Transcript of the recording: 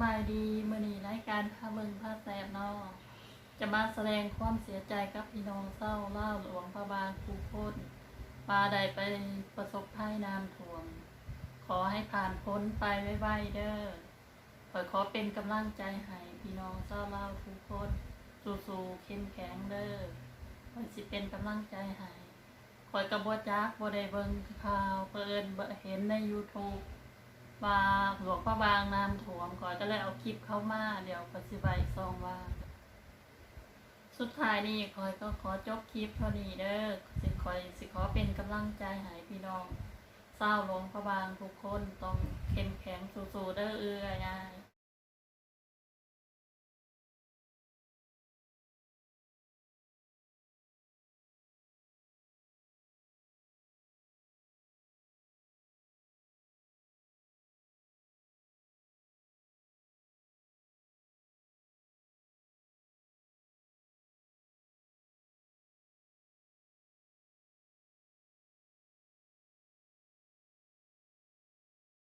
บายดีมื้อนี้รายการพาเบิ่งพาแซ่บเนาะจะมาแสดงความเสียใจกับพี่น้องเศร้าเล่าวหลวงพระบางคูโคตรปลาใดไปประสบภัยน้ำท่วมขอให้ผ่านพ้นไปไวๆเด้อขอเป็นกำลังใจให้พี่น้องเศร้าเล่าวทุกคนสู้ๆเข้มแข็งเด้อขอยสิเป็นกำลังใจให้ขอยกระบวจักบ่ได้เบิ่งข่าวเพิ่นเห็นใน YouTubeว่าหลวงพระบางน้ำท่วมก่อนก็เลยเอาคลิปเข้ามาเดี๋ยวก็สิไปซองว่าสุดท้ายนี่คอยก็ขอจบคลิปเท่านี้เด้อสิขอเป็นกำลังใจให้พี่น้องเศร้าหลวงพระบางทุกคนต้องเข้มแข็งสู้ๆเด้อเอื้อยาย